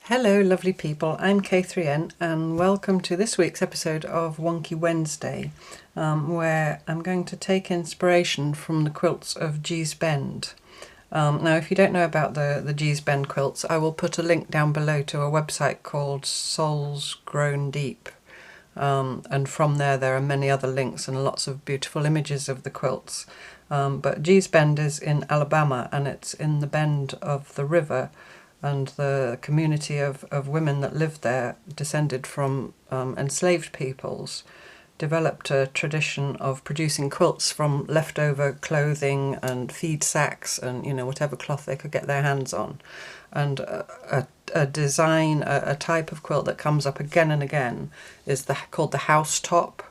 Hello lovely people, I'm K3N and welcome to this week's episode of Wonky Wednesday, where I'm going to take inspiration from the quilts of Gee's Bend. Now if you don't know about the Gee's Bend quilts, I will put a link down below to a website called Souls Grown Deep, and from there are many other links and lots of beautiful images of the quilts. But Gee's Bend is in Alabama and it's in the bend of the river, and the community of women that lived there, descended from enslaved peoples, developed a tradition of producing quilts from leftover clothing and feed sacks and whatever cloth they could get their hands on. And a design, a type of quilt that comes up again and again is called the Housetop,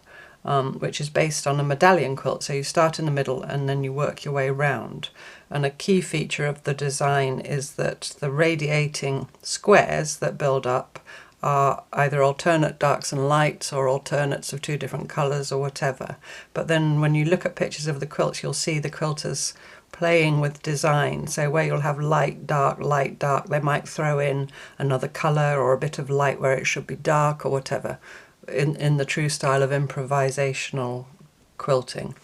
which is based on a medallion quilt. So you start in the middle and then you work your way round. And a key feature of the design is that the radiating squares that build up are either alternate darks and lights or alternates of two different colours or whatever. But then when you look at pictures of the quilts, you'll see the quilters playing with design. So where you'll have light, dark, they might throw in another colour or a bit of light where it should be dark or whatever, in the true style of improvisational quilting.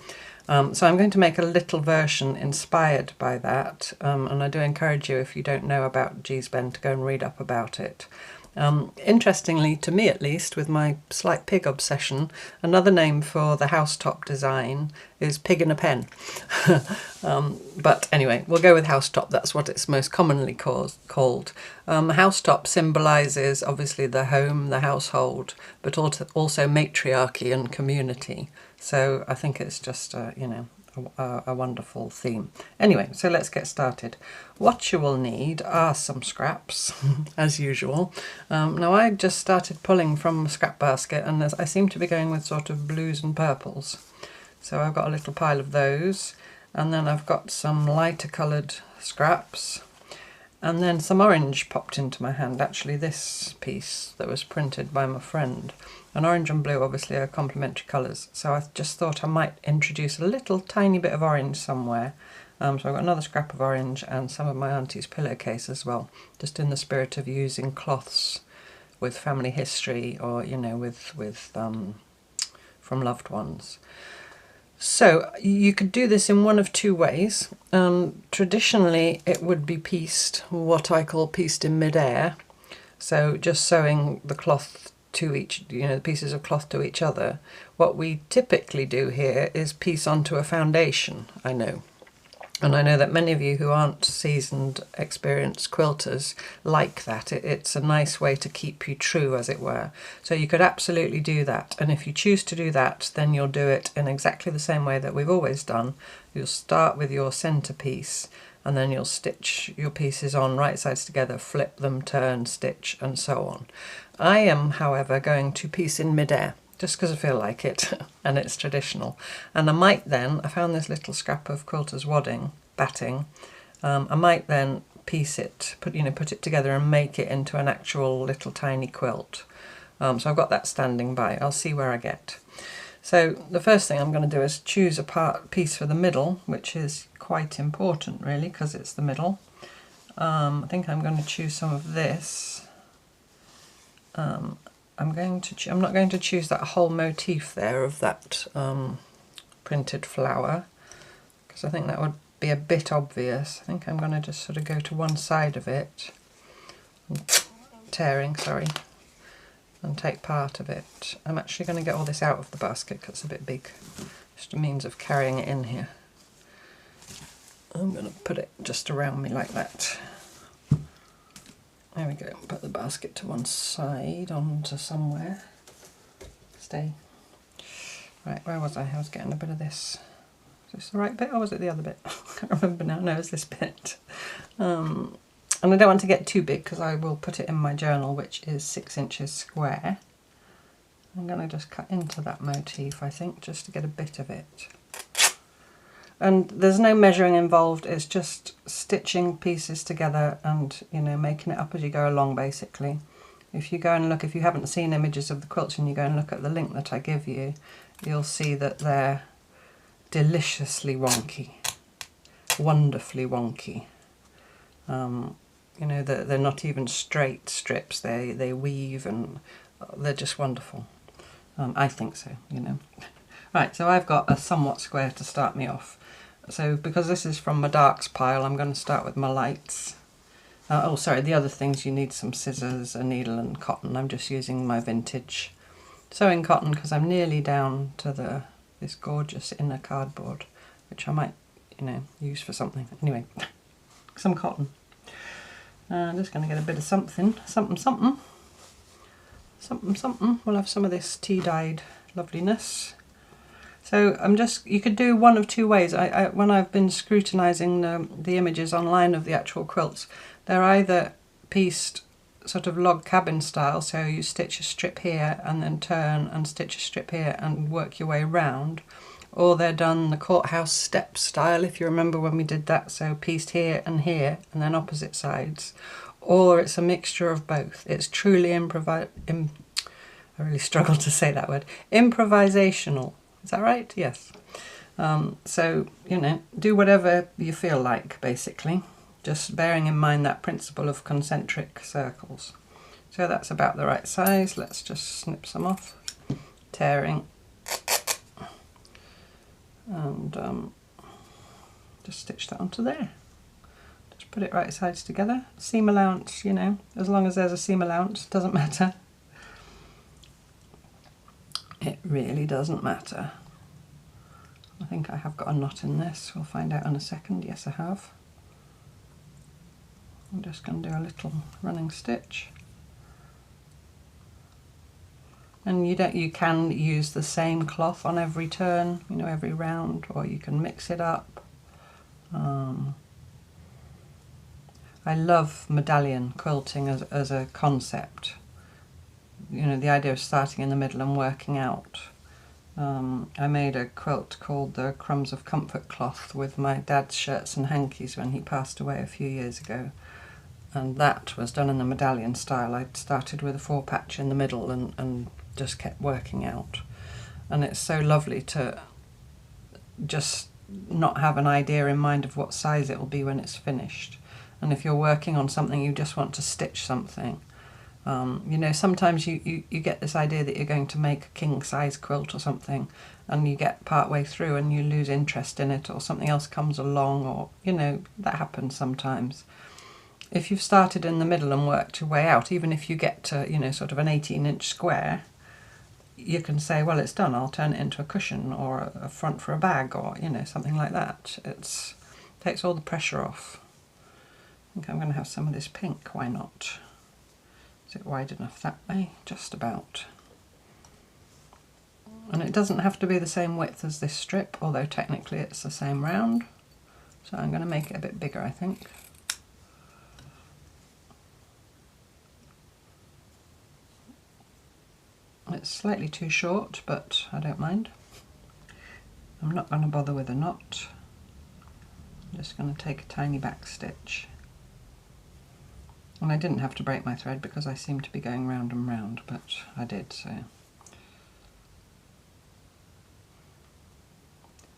So I'm going to make a little version inspired by that, and I do encourage you, if you don't know about Gee's Bend, to go and read up about it. Interestingly, to me at least, with my slight pig obsession, another name for the housetop design is pig in a pen. But anyway, we'll go with housetop. That's what it's most commonly called. Housetop symbolises obviously the home, the household, but also matriarchy and community. So I think it's just a wonderful theme. Anyway, so let's get started. What you will need are some scraps, as usual. Now I just started pulling from a scrap basket, and I seem to be going with sort of blues and purples. So I've got a little pile of those, and then I've got some lighter coloured scraps, and then some orange popped into my hand. Actually, this piece that was printed by my friend. And orange and blue obviously are complementary colours, so I just thought I might introduce a little tiny bit of orange somewhere. So I've got another scrap of orange and some of my auntie's pillowcase as well, just in the spirit of using cloths with family history or from loved ones. So you could do this in one of two ways. Traditionally it would be pieced, what I call pieced in mid-air, so just sewing the cloth to each, the pieces of cloth to each other. What we typically do here is piece onto a foundation, I know. And I know that many of you who aren't seasoned, experienced quilters like that. It's a nice way to keep you true, as it were. So you could absolutely do that. And if you choose to do that, then you'll do it in exactly the same way that we've always done. You'll start with your centerpiece, and then you'll stitch your pieces on right sides together, flip them, turn, stitch, and so on. I am, however, going to piece in mid-air, just because I feel like it, and it's traditional. And I might then, I found this little scrap of quilter's wadding, batting, I might then piece it, put it together and make it into an actual little tiny quilt. So I've got that standing by. I'll see where I get. So the first thing I'm going to do is choose a piece for the middle, which is quite important really, because it's the middle. I think I'm going to choose some of this. I'm not going to choose that whole motif there of that printed flower, because I think that would be a bit obvious. I think I'm going to just sort of go to one side of it, and take part of it. I'm actually going to get all this out of the basket because it's a bit big, just a means of carrying it in here. I'm going to put it just around me like that. There we go, put the basket to one side, onto somewhere. Stay. Right, where was I? I was getting a bit of this. Is this the right bit or was it the other bit? I can't remember now. No, it's this bit. And I don't want to get too big because I will put it in my journal, which is 6 inches square. I'm going to just cut into that motif, I think, just to get a bit of it. And there's no measuring involved, it's just stitching pieces together and, making it up as you go along, basically. If you go and look, if you haven't seen images of the quilts and you go and look at the link that I give you, you'll see that they're deliciously wonky, wonderfully wonky. You know, they're not even straight strips, they weave, and they're just wonderful. I think so, you know. Right, so I've got a somewhat square to start me off. So because this is from my darks pile, I'm going to start with my lights. Oh, sorry, the other things, you need some scissors, a needle and cotton. I'm just using my vintage sewing cotton because I'm nearly down to this gorgeous inner cardboard, which I might, you know, use for something. Anyway, some cotton. I'm just going to get a bit of something. We'll have some of this tea-dyed loveliness. So you could do one of two ways. When I've been scrutinising the images online of the actual quilts, they're either pieced sort of log cabin style, so you stitch a strip here and then turn and stitch a strip here and work your way round, or they're done the courthouse step style, if you remember when we did that, so pieced here and then opposite sides, or it's a mixture of both. It's truly I really struggle to say that word. Improvisational. Is that right? Yes. So, you know, do whatever you feel like, basically. Just bearing in mind that principle of concentric circles. So that's about the right size. Let's just snip some off. Tearing. And just stitch that onto there. Just put it right sides together. Seam allowance, you know, as long as there's a seam allowance, doesn't matter. It really doesn't matter. I think I have got a knot in this. We'll find out in a second. Yes, I have. I'm just going to do a little running stitch. And you can use the same cloth on every turn, you know, every round, or you can mix it up. I love medallion quilting as a concept. You know, the idea of starting in the middle and working out. I made a quilt called the Crumbs of Comfort cloth with my dad's shirts and hankies when he passed away a few years ago. And that was done in the medallion style. I started with a 4-patch in the middle and just kept working out. And it's so lovely to just not have an idea in mind of what size it will be when it's finished. And if you're working on something, you just want to stitch something. You know, sometimes you get this idea that you're going to make a king-size quilt or something, and you get part way through and you lose interest in it, or something else comes along, or, you know, that happens sometimes. If you've started in the middle and worked your way out, even if you get to, you know, sort of an 18-inch square, you can say, well, it's done, I'll turn it into a cushion or a front for a bag, or, you know, something like that. It takes all the pressure off. I think I'm going to have some of this pink, why not? Is it wide enough that way? Just about. And it doesn't have to be the same width as this strip, although technically it's the same round. So I'm going to make it a bit bigger, I think. It's slightly too short, but I don't mind. I'm not going to bother with a knot. I'm just going to take a tiny back stitch. And I didn't have to break my thread because I seem to be going round and round, but I did, so.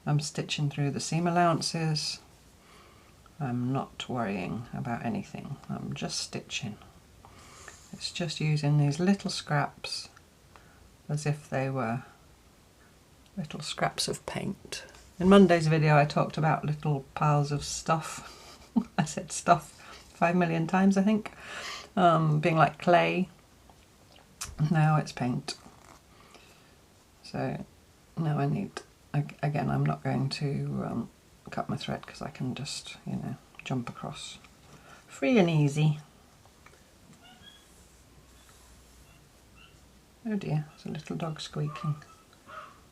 I'm stitching through the seam allowances. I'm not worrying about anything. I'm just stitching. It's just using these little scraps as if they were little scraps of paint. In Monday's video I talked about little piles of stuff. I said stuff 5 million times, I think, being like clay. Now it's paint. So now I need, again, I'm not going to cut my thread because I can just, you know, jump across. Free and easy. Oh dear, there's a little dog squeaking.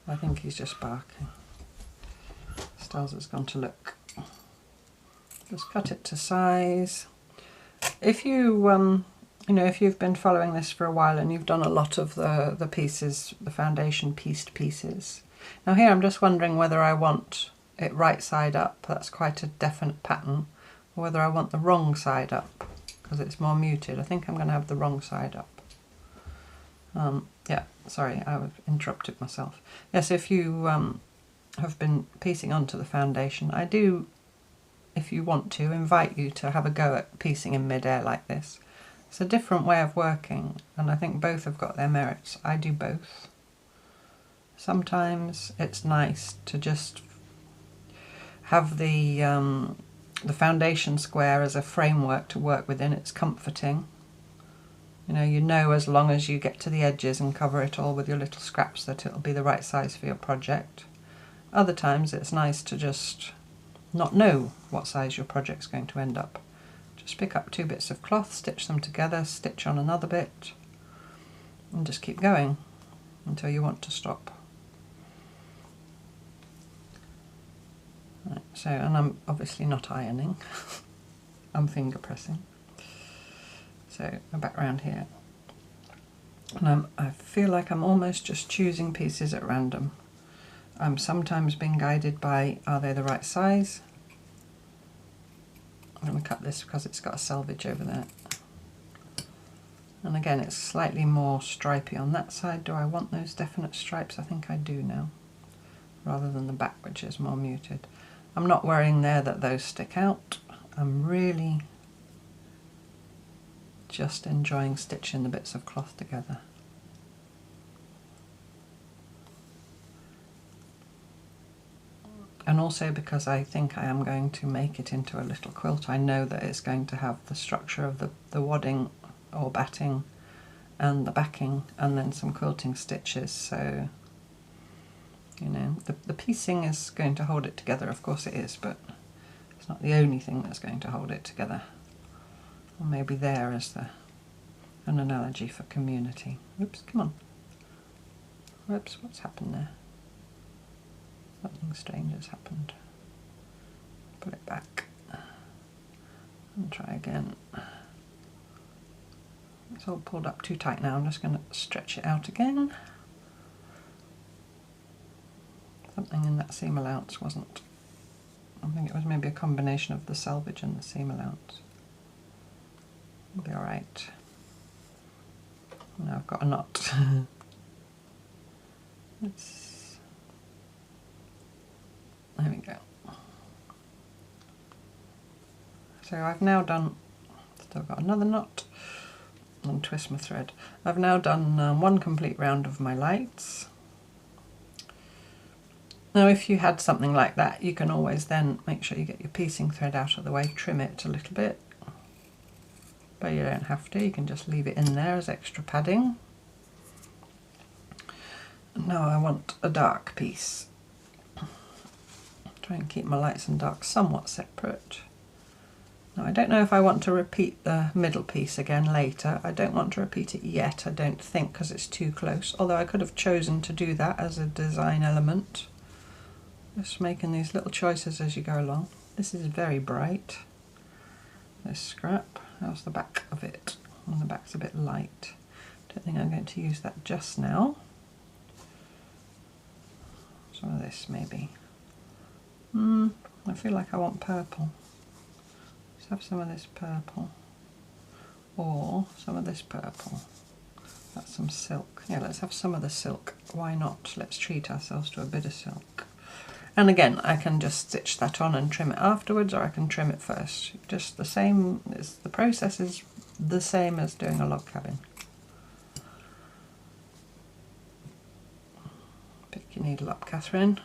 I think he's just barking. Stelza's gone to look. Just cut it to size. If you, you know, if you've been following this for a while and you've done a lot of the pieces, the foundation pieced pieces. Now here I'm just wondering whether I want it right side up, that's quite a definite pattern, or whether I want the wrong side up, because it's more muted. I think I'm going to have the wrong side up. Yeah, sorry, I've interrupted myself. Yes, if you have been piecing onto the foundation, I do if you want to, invite you to have a go at piecing in mid-air like this. It's a different way of working, and I think both have got their merits. I do both. Sometimes it's nice to just have the foundation square as a framework to work within. It's comforting. You know as long as you get to the edges and cover it all with your little scraps that it'll be the right size for your project. Other times it's nice to just not know what size your project's going to end up. Just pick up 2 bits of cloth, stitch them together, stitch on another bit, and just keep going until you want to stop. Right, so, and I'm obviously not ironing, I'm finger pressing. So I'm back round here, and I feel like I'm almost just choosing pieces at random. I'm sometimes being guided by, are they the right size? I'm going to cut this because it's got a selvage over there. And again, it's slightly more stripy on that side. Do I want those definite stripes? I think I do now, rather than the back, which is more muted. I'm not worrying there that those stick out. I'm really just enjoying stitching the bits of cloth together. And also because I think I am going to make it into a little quilt, I know that it's going to have the structure of the wadding or batting and the backing and then some quilting stitches, so the piecing is going to hold it together, of course it is, but it's not the only thing that's going to hold it together. Or maybe there is an analogy for community. Oops, come on. Whoops, what's happened there? Something strange has happened. Put it back and try again. It's all pulled up too tight now. I'm just going to stretch it out again. Something in that seam allowance wasn't. I think it was maybe a combination of the selvage and the seam allowance. It'll be alright. Now I've got a knot. There we go. So I've now done, still got another knot, and twist my thread. I've now done 1 complete round of my lights. Now if you had something like that, you can always then make sure you get your piecing thread out of the way, trim it a little bit. But you don't have to, you can just leave it in there as extra padding. And now I want a dark piece. Try and keep my lights and darks somewhat separate. Now I don't know if I want to repeat the middle piece again later. I don't want to repeat it yet, I don't think, because it's too close. Although I could have chosen to do that as a design element. Just making these little choices as you go along. This is very bright, this scrap. How's the back of it? And the back's a bit light. Don't think I'm going to use that just now. Some of this maybe. I feel like I want purple. Let's have some of this purple. Or some of this purple. That's some silk. Yeah, let's have some of the silk. Why not? Let's treat ourselves to a bit of silk. And again, I can just stitch that on and trim it afterwards, or I can trim it first. Just the same, the process is the same as doing a log cabin. Pick your needle up, Catherine.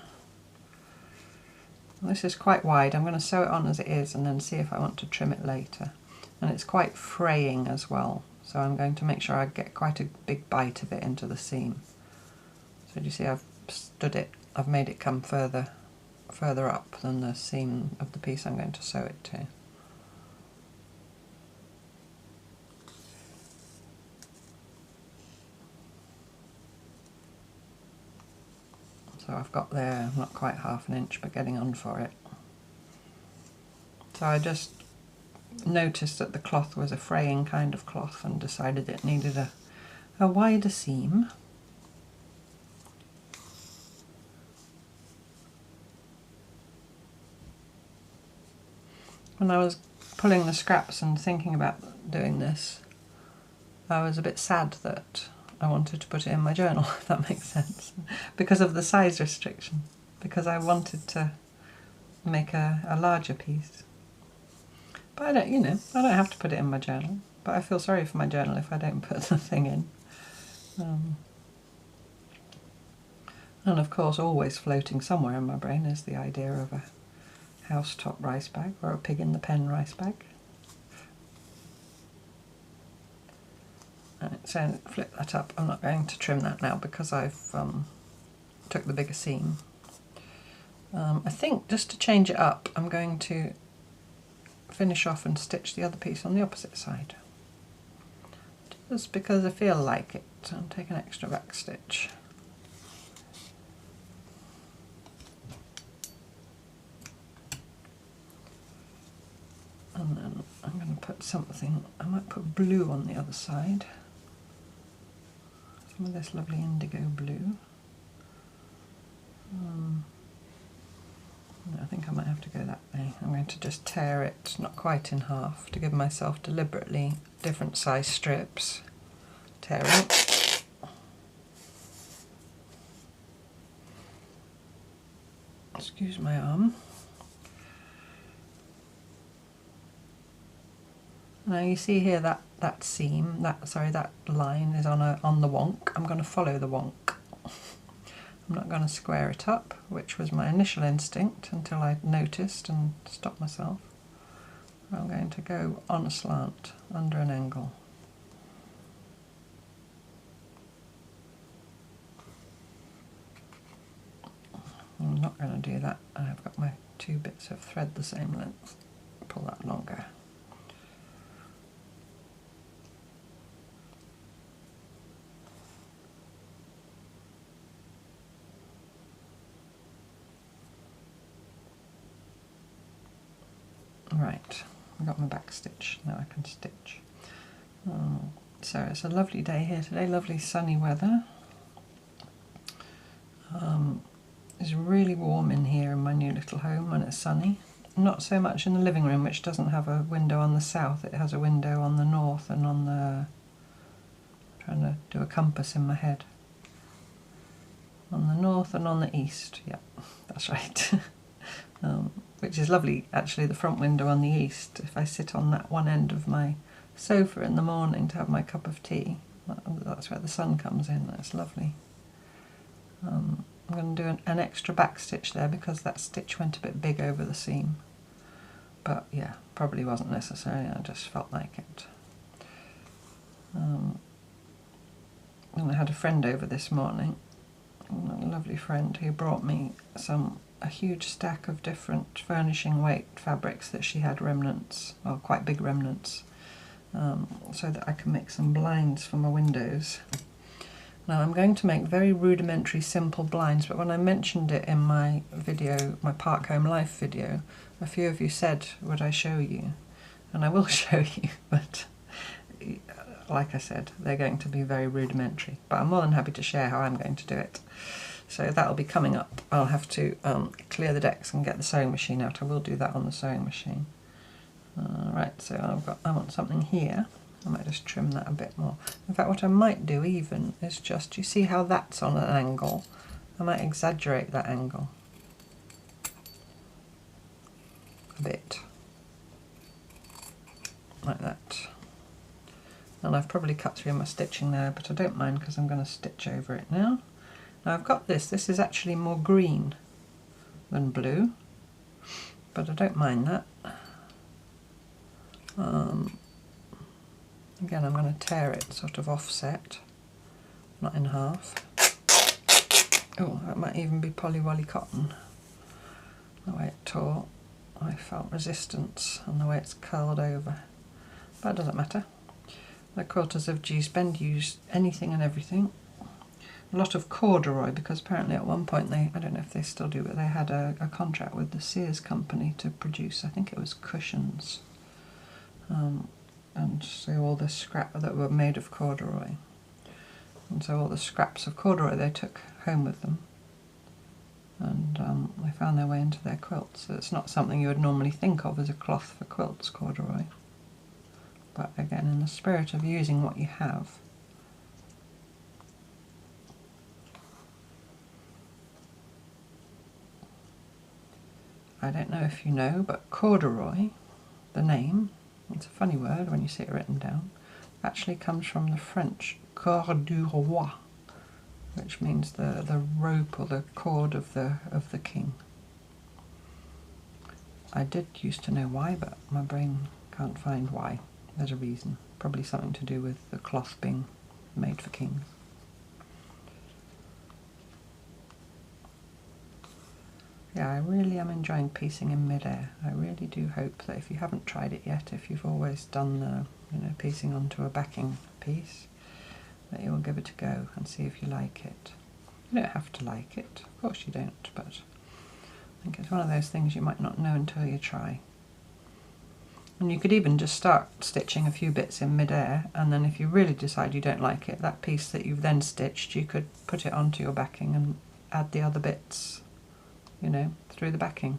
This is quite wide. I'm going to sew it on as it is and then see if I want to trim it later. And it's quite fraying as well, so I'm going to make sure I get quite a big bite of it into the seam. So do you see I've stood it, I've made it come further up than the seam of the piece I'm going to sew it to. So I've got there, not quite half an inch, but getting on for it. So I just noticed that the cloth was a fraying kind of cloth and decided it needed a wider seam. When I was pulling the scraps and thinking about doing this, I was a bit sad that I wanted to put it in my journal, if that makes sense, because of the size restriction, because I wanted to make a larger piece. But I don't, you know, I don't have to put it in my journal. But I feel sorry for my journal if I don't put the thing in. And of course, always floating somewhere in my brain is the idea of a Housetop rice bag or a pig in the pen rice bag. Right, so flip that up. I'm not going to trim that now because I've took the bigger seam. I think just to change it up, I'm going to finish off and stitch the other piece on the opposite side. Just because I feel like it, so I'll take an extra back stitch. And then I'm going to put something, I might put blue on the other side. Some of this lovely indigo blue. I think I might have to go that way. I'm going to just tear it, not quite in half, to give myself deliberately different size strips. Tear it. Excuse my arm. Now you see here that seam, that line is on the wonk. I'm going to follow the wonk. I'm not going to square it up, which was my initial instinct until I noticed and stopped myself. I'm going to go on a slant, under an angle. I'm not going to do that. I've got my two bits of thread the same length. Pull that longer. Right, I've got my back stitch, now I can stitch. So it's a lovely day here today, lovely sunny weather. It's really warm in here in my new little home when it's sunny. Not so much in the living room, which doesn't have a window on the south, it has a window on the north and on the... I'm trying to do a compass in my head. On the north and on the east, yeah, that's right. Which is lovely, actually, the front window on the east. If I sit on that one end of my sofa in the morning to have my cup of tea, that's where the sun comes in, that's lovely. I'm going to do an extra back stitch there because that stitch went a bit big over the seam. But yeah, probably wasn't necessary, I just felt like it. And I had a friend over this morning, a lovely friend who brought me a huge stack of different furnishing weight fabrics that she had remnants, well, quite big remnants, so that I can make some blinds for my windows. Now I'm going to make very rudimentary simple blinds, but when I mentioned it in my video, my Park Home Life video, a few of you said, would I show you? And I will show you, but like I said, they're going to be very rudimentary, but I'm more than happy to share how I'm going to do it. So that'll be coming up. I'll have to clear the decks and get the sewing machine out. I will do that on the sewing machine. Right, so I want something here. I might just trim that a bit more. In fact, what I might do even is just, you see how that's on an angle? I might exaggerate that angle a bit, like that. And I've probably cut through my stitching there, but I don't mind because I'm going to stitch over it now. Now I've got this is actually more green than blue, but I don't mind that. Again, I'm going to tear it sort of offset, not in half. Oh, that might even be Polywolly cotton. The way it tore, I felt resistance on the way it's curled over, but it doesn't matter. The quilters of G's Bend use anything and everything. A lot of corduroy, because apparently at one point I don't know if they still do, but they had a contract with the Sears company to produce, I think it was cushions. And so all the scrap that were made of corduroy. And so all the scraps of corduroy they took home with them. And they found their way into their quilts. So it's not something you would normally think of as a cloth for quilts, corduroy. But again, in the spirit of using what you have. I don't know if you know, but corduroy, the name, It's a funny word when you see it written down. It actually comes from the French corde du roi, which means the rope or the cord of the king. I did used to know why, but my brain can't find why. There's a reason. Probably something to do with the cloth being made for kings. Yeah, I really am enjoying piecing in mid-air. I really do hope that if you haven't tried it yet, if you've always done the, piecing onto a backing piece, that you will give it a go and see if you like it. You don't have to like it, of course you don't, but I think it's one of those things you might not know until you try. And you could even just start stitching a few bits in mid-air, and then if you really decide you don't like it, that piece that you've then stitched, you could put it onto your backing and add the other bits, through the backing.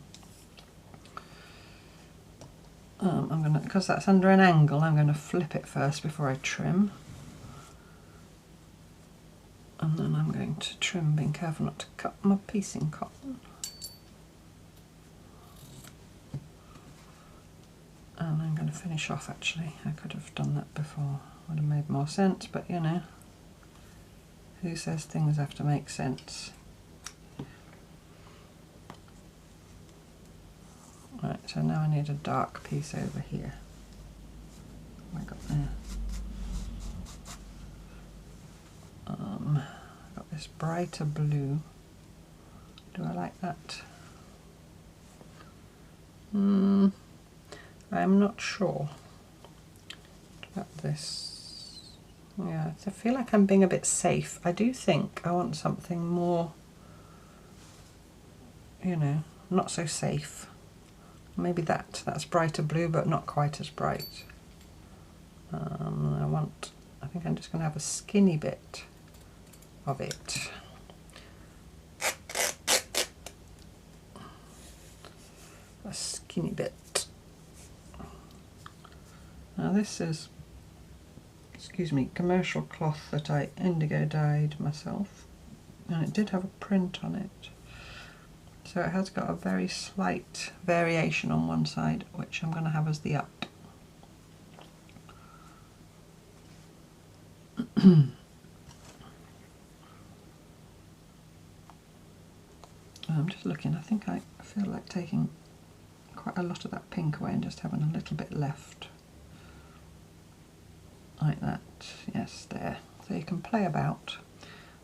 I'm going to, because that's under an angle, I'm going to flip it first before I trim. And then I'm going to trim, being careful not to cut my piecing cotton. And I'm going to finish off, actually. I could have done that before. Would have made more sense, but who says things have to make sense? Right, so now I need a dark piece over here. What have I got there? I've got this brighter blue. Do I like that? I'm not sure about this. Yeah, I feel like I'm being a bit safe. I do think I want something more, not so safe. Maybe that's brighter blue, but not quite as bright. I think I'm just going to have a skinny bit of it. A skinny bit. Now this is, commercial cloth that I indigo dyed myself, and it did have a print on it. So it has got a very slight variation on one side, which I'm going to have as the up. I'm just looking, I think I feel like taking quite a lot of that pink away and just having a little bit left. Like that, yes, there. So you can play about.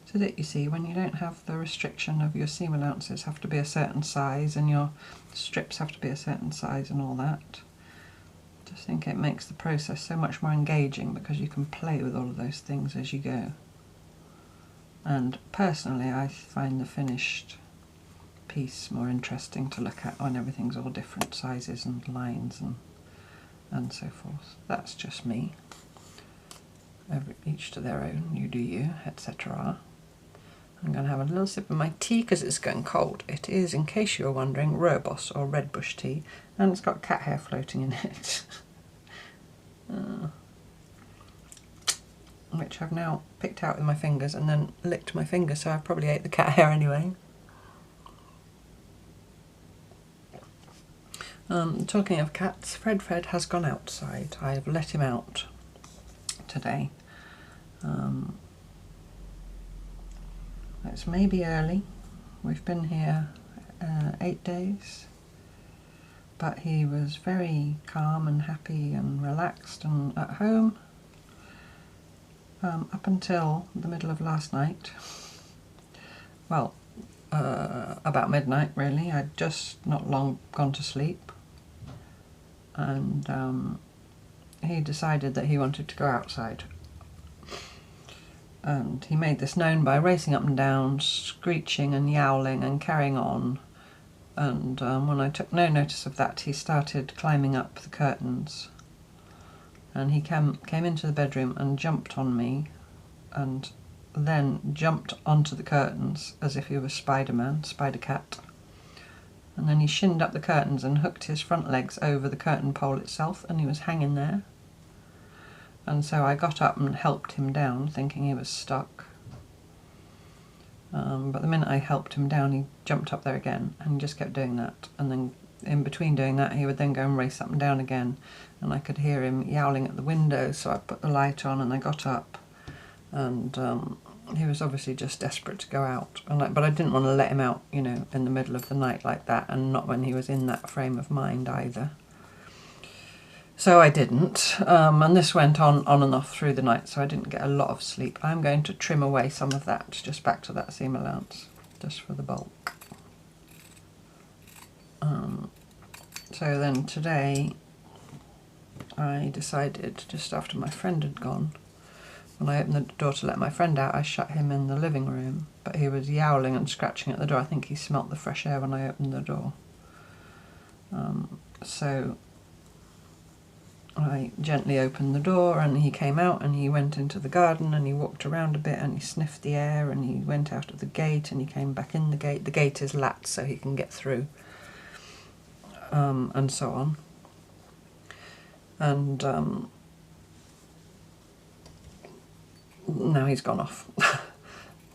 So that you see, when you don't have the restriction of your seam allowances have to be a certain size and your strips have to be a certain size and all that, I just think it makes the process so much more engaging because you can play with all of those things as you go. And personally, I find the finished piece more interesting to look at when everything's all different sizes and lines and so forth. That's just me. Each to their own, you do you, etc. I'm going to have a little sip of my tea because it's getting cold. It is, in case you were wondering, rooibos or red bush tea, and it's got cat hair floating in it. Which I've now picked out with my fingers and then licked my fingers, so I probably ate the cat hair anyway. Talking of cats, Fred has gone outside. I've let him out today. It's maybe early. We've been here 8 days, but he was very calm and happy and relaxed and at home up until the middle of last night. Well, about midnight really. I'd just not long gone to sleep, and he decided that he wanted to go outside. And he made this known by racing up and down, screeching and yowling and carrying on. And when I took no notice of that, he started climbing up the curtains. And he came into the bedroom and jumped on me, and then jumped onto the curtains as if he was Spider-Man, Spider-Cat. And then he shinned up the curtains and hooked his front legs over the curtain pole itself, and he was hanging there. And so I got up and helped him down, thinking he was stuck. But the minute I helped him down, he jumped up there again, and he just kept doing that. And then in between doing that, he would then go and race up and down again, and I could hear him yowling at the window, so I put the light on and I got up, and he was obviously just desperate to go out, but I didn't want to let him out, you know, in the middle of the night like that, and not when he was in that frame of mind either. So I didn't, and this went on and off through the night, so I didn't get a lot of sleep. I'm going to trim away some of that, just back to that seam allowance, just for the bulk. So then today I decided, just after my friend had gone, when I opened the door to let my friend out, I shut him in the living room, but he was yowling and scratching at the door. I think he smelt the fresh air when I opened the door. So I gently opened the door and he came out and he went into the garden and he walked around a bit and he sniffed the air and he went out of the gate and he came back in the gate. The gate is latched so he can get through, and so on. And now he's gone off.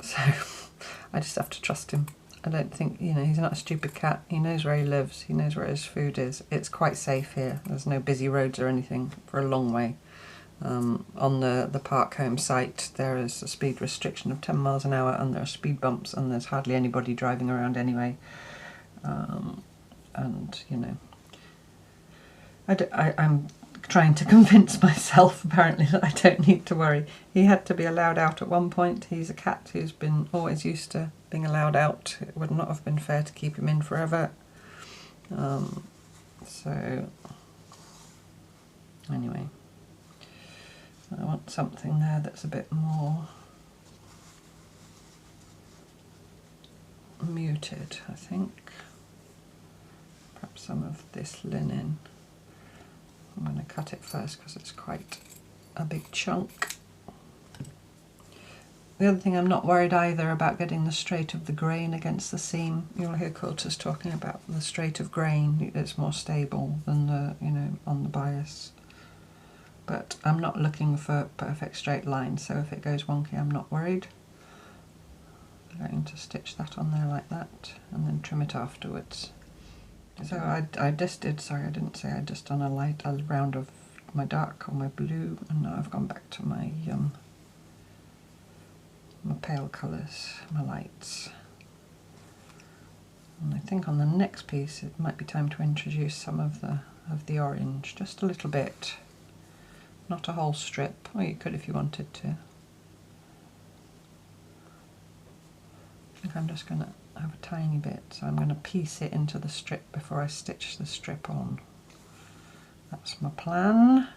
So I just have to trust him. I don't think, you know, he's not a stupid cat. He knows where he lives. He knows where his food is. It's quite safe here. There's no busy roads or anything for a long way. On the park home site, there is a speed restriction of 10 miles an hour and there are speed bumps and there's hardly anybody driving around anyway. And, you know, I'm trying to convince myself, apparently, that I don't need to worry. He had to be allowed out at one point. He's a cat who's been always used to being allowed out. It would not have been fair to keep him in forever. So, anyway, I want something there that's a bit more muted, I think. Perhaps some of this linen. I'm going to cut it first because it's quite a big chunk. The other thing, I'm not worried either about getting the straight of the grain against the seam. You'll hear quilters talking about the straight of grain. It's more stable than the, you know, on the bias. But I'm not looking for perfect straight lines, so if it goes wonky, I'm not worried. I'm going to stitch that on there like that and then trim it afterwards. So I just did, sorry I didn't say, I just done a round of my dark or my blue, and now I've gone back to my my pale colours, my lights. And I think on the next piece it might be time to introduce some of the orange, just a little bit, not a whole strip, or you could if you wanted to. I think I'm just going to have a tiny bit, so I'm going to piece it into the strip before I stitch the strip on. That's my plan.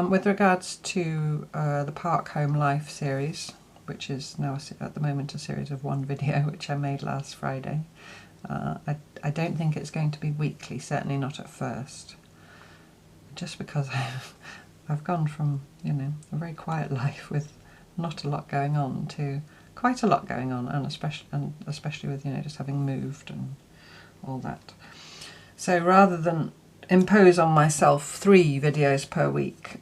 With regards to the Park Home Life series, which is now at the moment a series of one video which I made last Friday, I don't think it's going to be weekly, certainly not at first, just because I've gone from, you know, a very quiet life with not a lot going on to quite a lot going on, and especially with, you know, just having moved and all that. So rather than impose on myself 3 videos per week,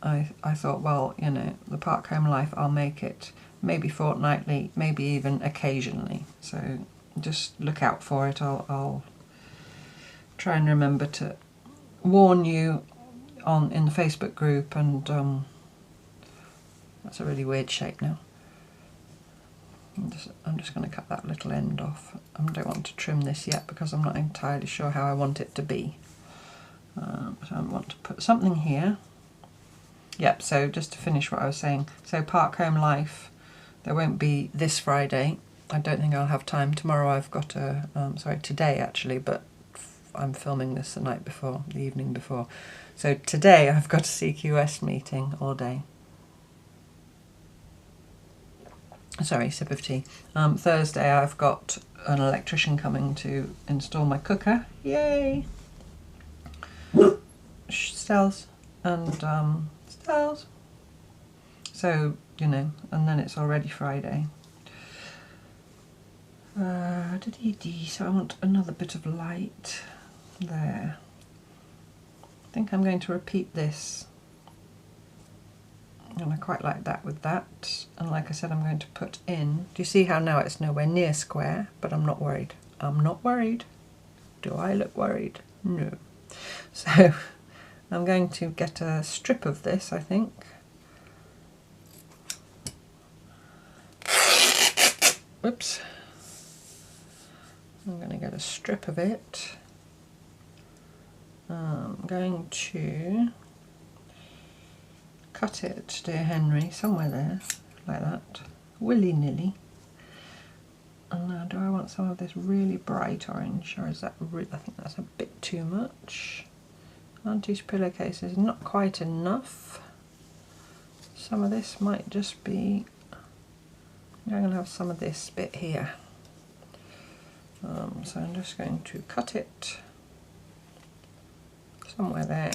I thought, well, you know, the Park Home Life, I'll make it maybe fortnightly, maybe even occasionally. So just look out for it. I'll try and remember to warn you in the Facebook group, and that's a really weird shape now. I'm just going to cut that little end off. I don't want to trim this yet because I'm not entirely sure how I want it to be. So I want to put something here. Yep, so just to finish what I was saying, so Park Home Life, there won't be this Friday. I don't think I'll have time. Tomorrow I've got a, sorry, today actually, but I'm filming this the night before, the evening before. So today I've got a CQS meeting all day. Sorry, sip of tea. Thursday I've got an electrician coming to install my cooker. Yay! Stells and Stells. So, you know, and then it's already Friday. So I want another bit of light there. I think I'm going to repeat this, and I quite like that with that. And like I said, I'm going to put in, do you see how now it's nowhere near square, but I'm not worried. I'm not worried. Do I look worried? No. So I'm going to get a strip of this, I think. Whoops. I'm going to get a strip of it. I'm going to cut it, dear Henry, somewhere there, like that, willy-nilly. And now, do I want some of this really bright orange, or is that I think that's a bit too much. Auntie's pillowcase is not quite enough. Some of this might just be, I'm going to have some of this bit here. So I'm just going to cut it somewhere there.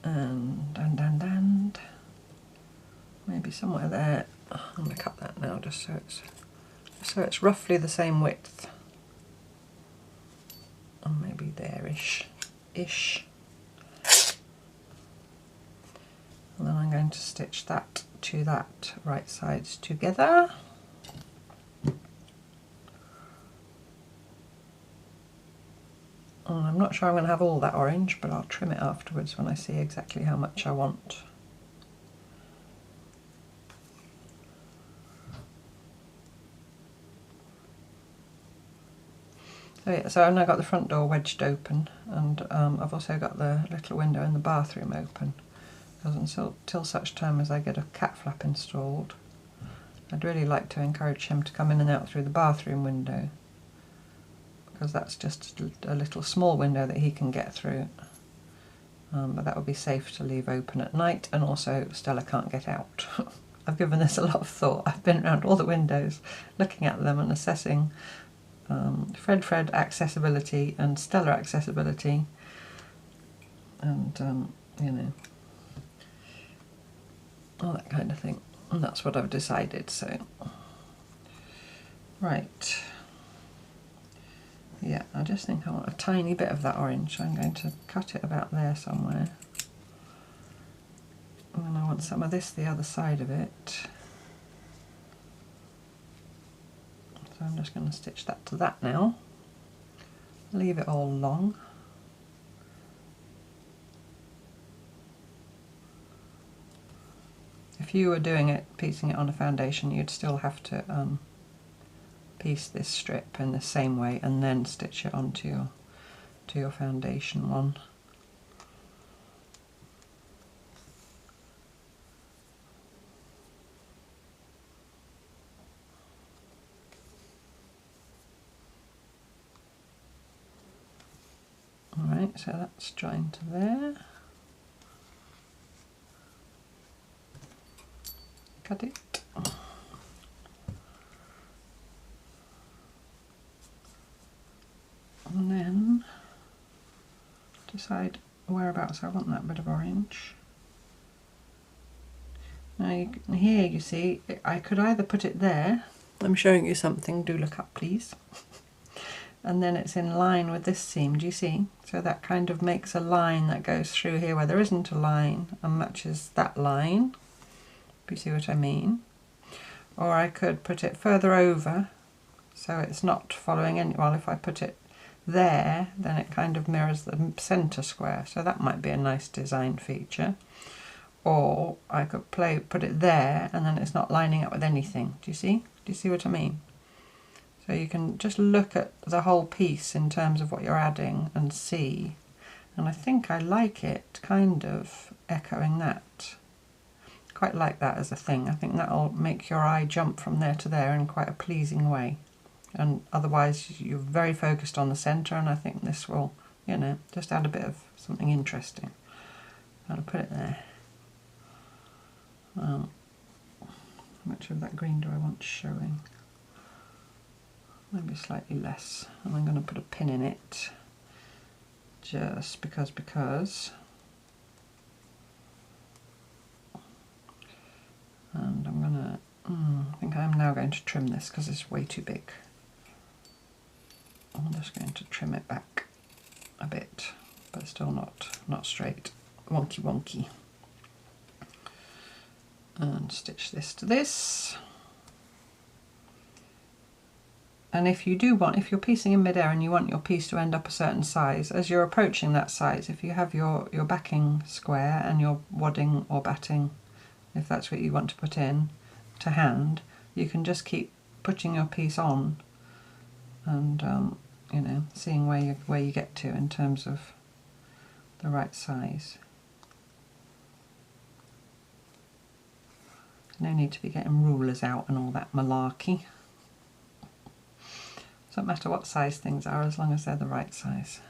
And maybe somewhere there. I'm going to cut that now just so it's roughly the same width. And maybe there-ish. And then I'm going to stitch that to that right sides together. And I'm not sure I'm going to have all that orange, but I'll trim it afterwards when I see exactly how much I want. So yeah, so I've now got the front door wedged open, and I've also got the little window in the bathroom open, because until such time as I get a cat flap installed, I'd really like to encourage him to come in and out through the bathroom window, because that's just a little small window that he can get through. But that would be safe to leave open at night, and also Stella can't get out. I've given this a lot of thought. I've been around all the windows looking at them and assessing Fred accessibility and Stella accessibility, and you know, all that kind of thing. And that's what I've decided. So right, yeah, I just think I want a tiny bit of that orange, so I'm going to cut it about there somewhere. And I want some of this the other side of it. So I'm just going to stitch that to that now. Leave it all long. If you were doing it, piecing it on a foundation, you'd still have to piece this strip in the same way and then stitch it onto your foundation one. Alright, so that's joined to there. Cut it. And then decide whereabouts I want that bit of orange. Now here you see, I could either put it there. I'm showing you something, do look up please. And then it's in line with this seam, do you see? So that kind of makes a line that goes through here where there isn't a line and matches that line, if you see what I mean. Or I could put it further over so it's not following any, well if I put it there then it kind of mirrors the centre square, so that might be a nice design feature. Or I could put it there and then it's not lining up with anything, do you see? Do you see what I mean? So you can just look at the whole piece in terms of what you're adding and see. And I think I like it kind of echoing that. Quite like that as a thing. I think that'll make your eye jump from there to there in quite a pleasing way. And otherwise you're very focused on the centre, and I think this will, you know, just add a bit of something interesting. I'll put it there. How much of that green do I want showing? Maybe slightly less, and I'm going to put a pin in it just because. And I'm going to, I think I'm now going to trim this because it's way too big. I'm just going to trim it back a bit, but still not straight, wonky. And stitch this to this. And if you do want, if you're piecing in midair and you want your piece to end up a certain size, as you're approaching that size, if you have your backing square and your wadding or batting, if that's what you want to put in, to hand, you can just keep putting your piece on and you know, seeing where you get to in terms of the right size. No need to be getting rulers out and all that malarkey. Doesn't matter what size things are as long as they're the right size.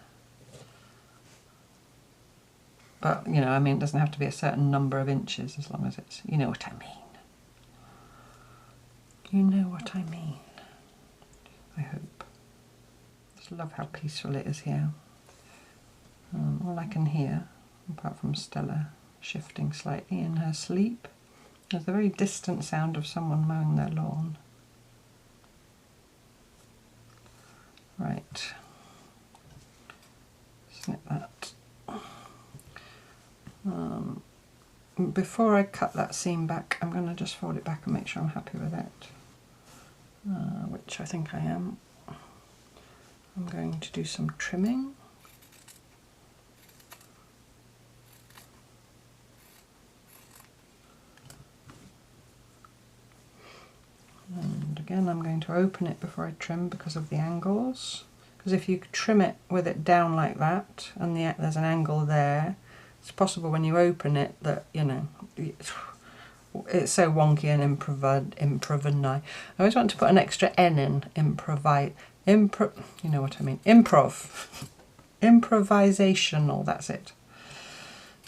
But, you know, I mean, it doesn't have to be a certain number of inches as long as it's, you know what I mean. You know what I mean. I hope. Just love how peaceful it is here. All I can hear, apart from Stella shifting slightly in her sleep, is the very distant sound of someone mowing their lawn. Right, snip that. Before I cut that seam back, I'm going to just fold it back and make sure I'm happy with it, which I think I am. I'm going to do some trimming. And again, I'm going to open it before I trim because of the angles. Because if you trim it with it down like that, and there's an angle there, it's possible when you open it that, you know, it's so wonky and improvising. I always want to put an extra N in you know what I mean, improvisational, that's it.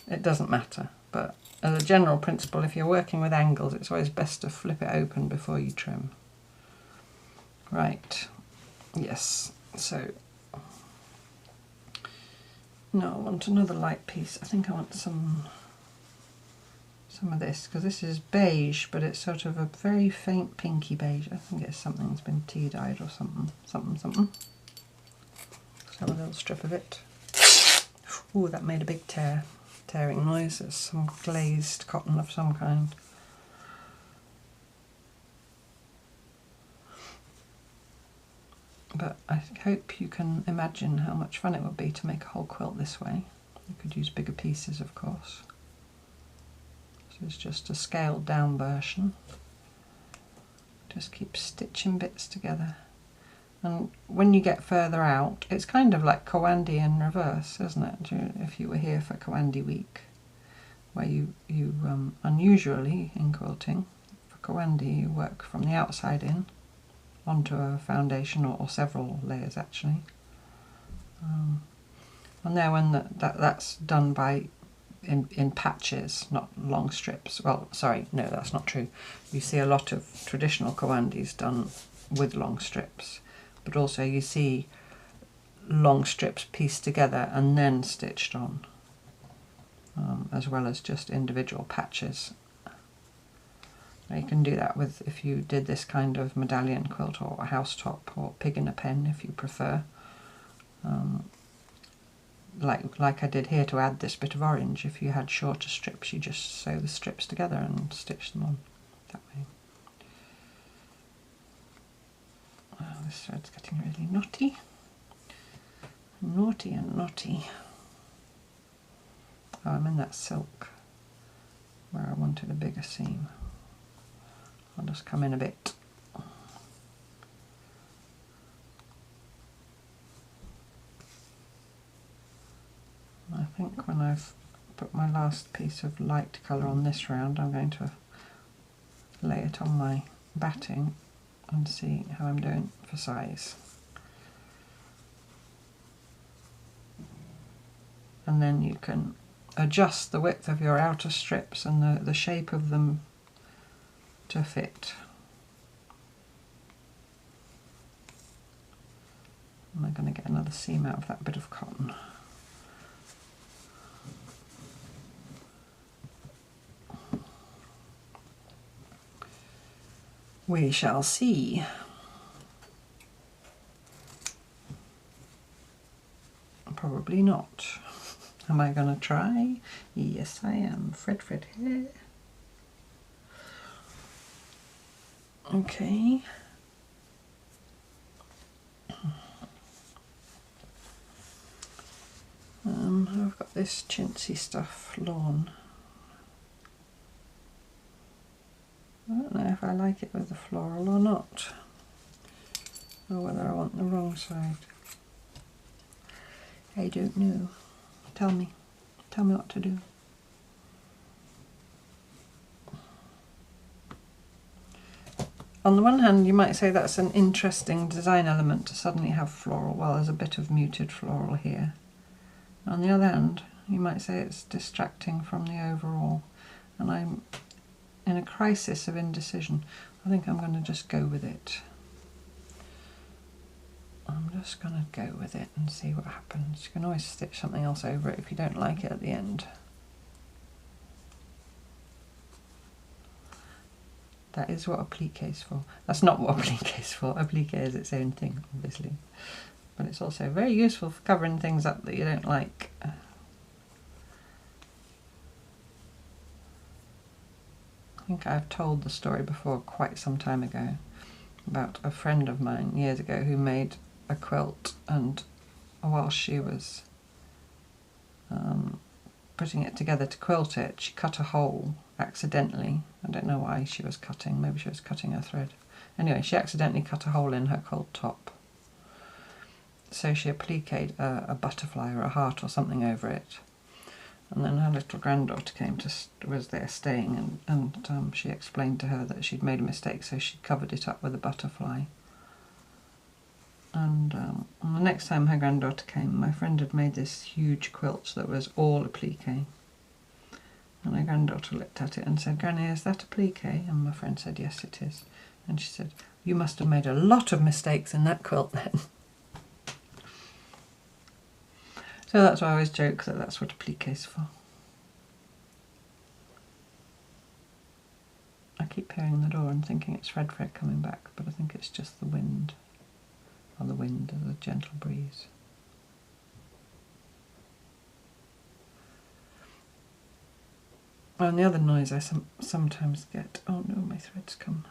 It doesn't matter, but as a general principle, if you're working with angles, it's always best to flip it open before you trim. Right, yes, so no, I want another light piece. I think I want some of this, because this is beige, but it's sort of a very faint pinky beige. I think it's something that's been tea dyed or something. Let's have a little strip of it. Ooh, that made a big tearing noise. It's some glazed cotton of some kind. But I hope you can imagine how much fun it would be to make a whole quilt this way. You could use bigger pieces, of course. So it's just a scaled down version. Just keep stitching bits together. And when you get further out, it's kind of like Kawandi in reverse, isn't it? If you were here for Kawandi week, where you unusually in quilting, for Kawandi you work from the outside in onto a foundation, or several layers actually. And there, when that's done by in patches, not long strips. Well, sorry, no, that's not true. You see a lot of traditional Kawandis done with long strips, but also you see long strips pieced together and then stitched on, as well as just individual patches. Now you can do that with, if you did this kind of medallion quilt or a housetop or pig in a pen if you prefer. Like I did here to add this bit of orange, if you had shorter strips you just sew the strips together and stitch them on that way. Oh, this thread's getting really knotty. Naughty and knotty. Oh, I'm in that silk where I wanted a bigger seam. I'll just come in a bit. I think when I've put my last piece of light colour on this round, I'm going to lay it on my batting and see how I'm doing for size. And then you can adjust the width of your outer strips and the shape of them to fit. And I'm going to get another seam out of that bit of cotton. We shall see. Probably not. Am I going to try? Yes, I am. Fred here. Okay. I've got this chintzy stuff, lawn. I don't know if I like it with the floral or not, or whether I want the wrong side. I don't know. Tell me what to do. On the one hand, you might say that's an interesting design element to suddenly have floral. Well, there's a bit of muted floral here. On the other hand, you might say it's distracting from the overall. And I'm in a crisis of indecision. I think I'm going to just go with it. I'm just going to go with it and see what happens. You can always stitch something else over it if you don't like it at the end. That is what applique is for. That's not what applique is for. Applique is its own thing, obviously. But it's also very useful for covering things up that you don't like. I think I've told the story before quite some time ago about a friend of mine years ago who made a quilt, and while she was putting it together to quilt it, she cut a hole accidentally. I don't know why she was cutting, maybe she was cutting a thread. Anyway, she accidentally cut a hole in her quilt top. So she appliqued a butterfly or a heart or something over it. And then her little granddaughter was there staying, and she explained to her that she'd made a mistake, so she covered it up with a butterfly. And the next time her granddaughter came, my friend had made this huge quilt that was all applique. And her granddaughter looked at it and said, "Granny, is that applique?" And my friend said, "Yes, it is." And she said, "You must have made a lot of mistakes in that quilt then." So that's why I always joke that that's what applique is for. I keep hearing the door and thinking it's Fred coming back, but I think it's just the wind. Or the wind or the gentle breeze. And the other noise I sometimes get... Oh no, my thread's come.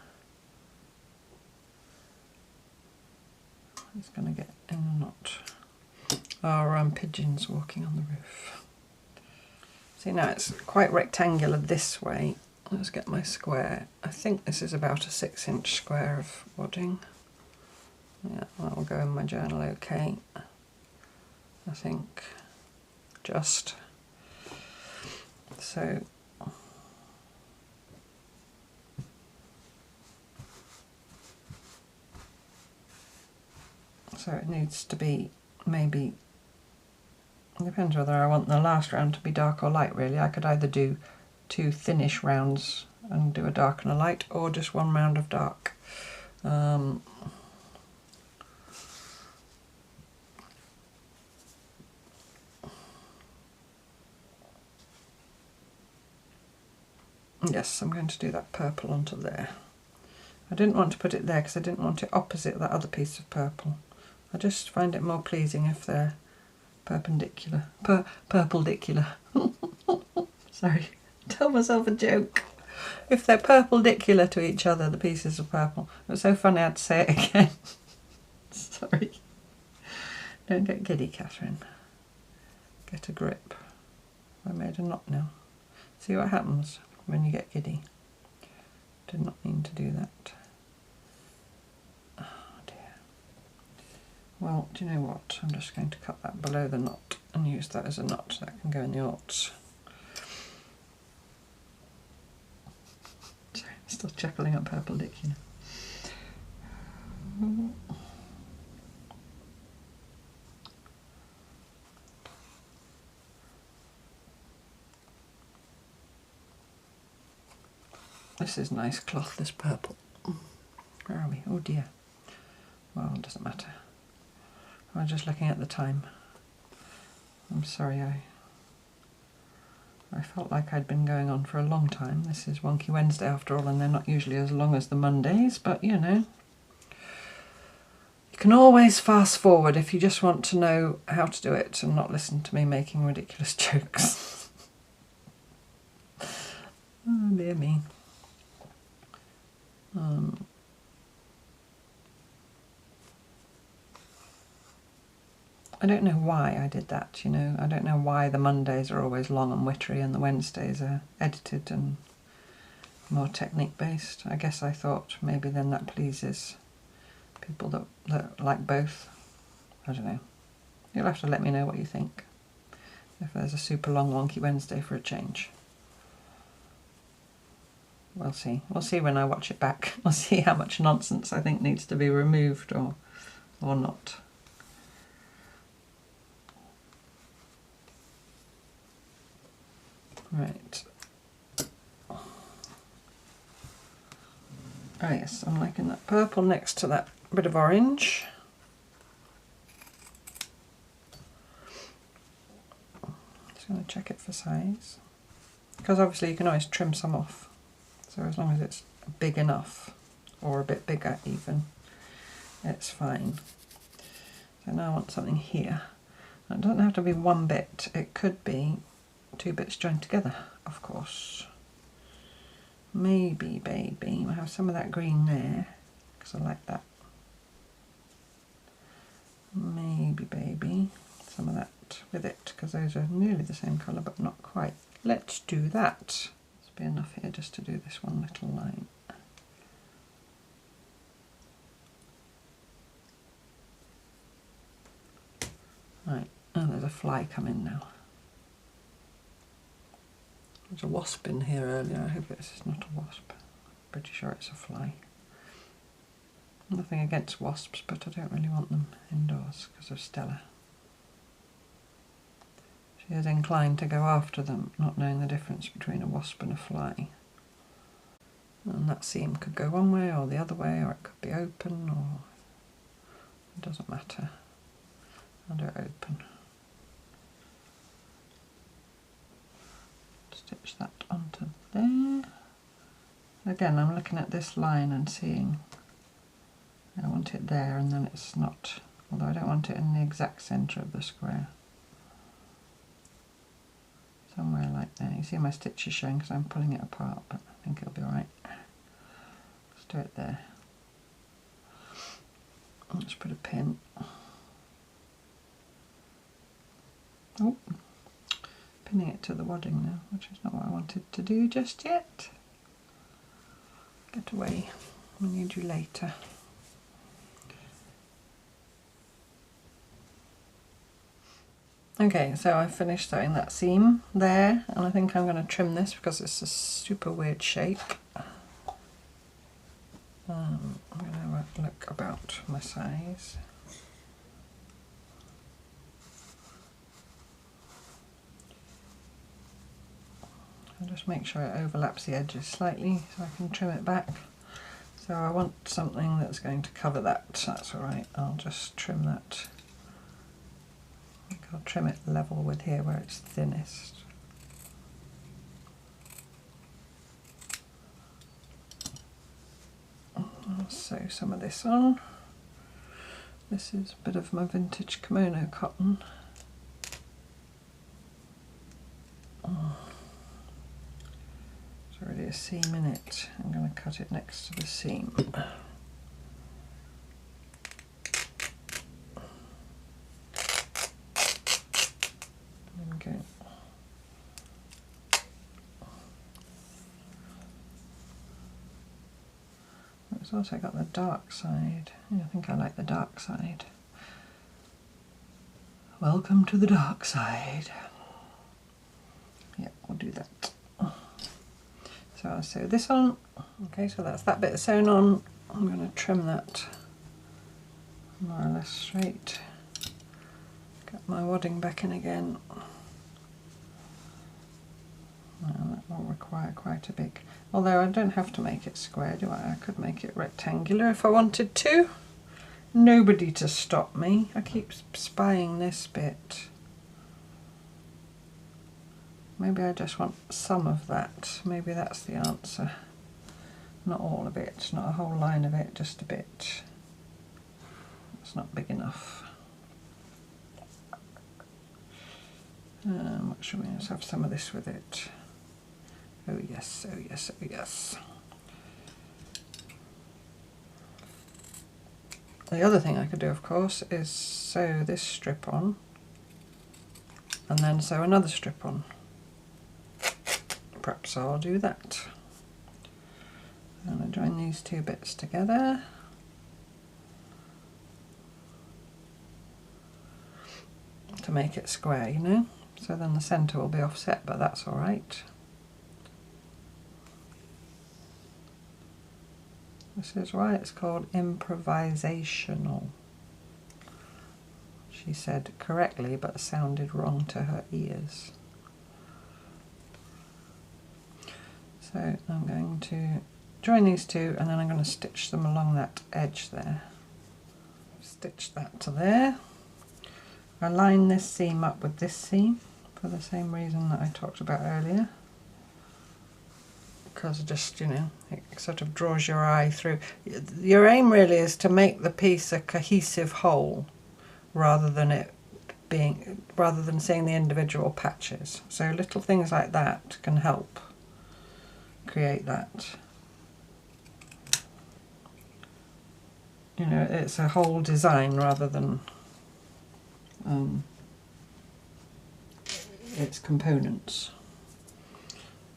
It's going to get in a knot. Are pigeons walking on the roof. See, now it's quite rectangular this way. Let's get my square. I think this is about a 6-inch square of wadding. Yeah, that will go in my journal okay. I think. Just. So it needs to be maybe, it depends whether I want the last round to be dark or light really. I could either do 2 thinnish rounds and do a dark and a light, or just 1 round of dark. Yes, I'm going to do that purple onto there. I didn't want to put it there because I didn't want it opposite that other piece of purple. I just find it more pleasing if they're perpendicular. Purpledicular. Sorry, tell myself a joke. If they're purpledicular to each other, the pieces of purple. It was so funny I had to say it again. Sorry. Don't get giddy, Catherine. Get a grip. I made a knot now. See what happens when you get giddy. Did not mean to do that. Oh dear. Well, do you know what? I'm just going to cut that below the knot and use that as a knot. That can go in the aughts. Sorry, I'm still chuckling at perpendicular. This is nice cloth, this purple. Where are we? Oh dear. Well, it doesn't matter. I was just looking at the time. I'm sorry, I felt like I'd been going on for a long time. This is Wonky Wednesday after all, and they're not usually as long as the Mondays, but you know. You can always fast forward if you just want to know how to do it and not listen to me making ridiculous jokes. Oh dear me. I don't know why I did that, you know. I don't know why the Mondays are always long and wittery and the Wednesdays are edited and more technique based. I guess I thought maybe then that pleases people that like both. I don't know. You'll have to let me know what you think. If there's a super long wonky Wednesday for a change. We'll see. We'll see when I watch it back. We'll see how much nonsense I think needs to be removed or not. Right. Oh yes, I'm liking that purple next to that bit of orange. Just going to check it for size. Because obviously you can always trim some off. So as long as it's big enough, or a bit bigger even, it's fine. So now I want something here. It doesn't have to be one bit, it could be 2 bits joined together, of course. Maybe, baby, we'll have some of that green there, because I like that. Maybe, baby, some of that with it, because those are nearly the same colour, but not quite. Let's do that. There's be enough here just to do this one little line. Right, oh, there's a fly coming now. There's a wasp in here earlier. I hope it's not a wasp. Pretty sure it's a fly. Nothing against wasps, but I don't really want them indoors because of Stella. She is inclined to go after them, not knowing the difference between a wasp and a fly. And that seam could go one way or the other way, or it could be open, or it doesn't matter. I'll do it open. Stitch that onto there. Again, I'm looking at this line and seeing I want it there, and then it's not, although I don't want it in the exact centre of the square. Somewhere like there. You see my stitches showing because I'm pulling it apart, but I think it'll be alright. Let's do it there. Let's put a pin. Oh, pinning it to the wadding now, which is not what I wanted to do just yet. Get away, we need you later. Okay, so I've finished sewing that seam there, and I think I'm going to trim this because it's a super weird shape. I'm going to have a look about my size. I'll just make sure it overlaps the edges slightly so I can trim it back. So I want something that's going to cover that, that's alright. I'll just trim that. I think I'll trim it level with here where it's thinnest. I'll sew some of this on. This is a bit of my vintage kimono cotton. There's already a seam in it. I'm going to cut it next to the seam. Okay. It's also got the dark side. Yeah, I think I like the dark side. Welcome to the dark side. Yeah, we'll do that. So I'll sew this on. Okay, so that's that bit sewn on. I'm going to trim that more or less straight. Get my wadding back in again. That will require quite a big, although I don't have to make it square, do I? I could make it rectangular if I wanted to. Nobody to stop me. I keep spying this bit. Maybe I just want some of that. Maybe that's the answer. Not all of it, not a whole line of it, just a bit. It's not big enough. What should we just have some of this with it? Oh yes, oh yes, oh yes. The other thing I could do, of course, is sew this strip on and then sew another strip on. Perhaps I'll do that. And I join these two bits together. To make it square, you know, so then the centre will be offset, but that's all right. This is why it's called Improvisational. She said correctly, but sounded wrong to her ears. So I'm going to join these two, and then I'm going to stitch them along that edge there. Stitch that to there. I line this seam up with this seam for the same reason that I talked about earlier, because just, you know, it sort of draws your eye through. Your aim really is to make the piece a cohesive whole rather than seeing the individual patches. So little things like that can help create that. You know, it's a whole design rather than its components.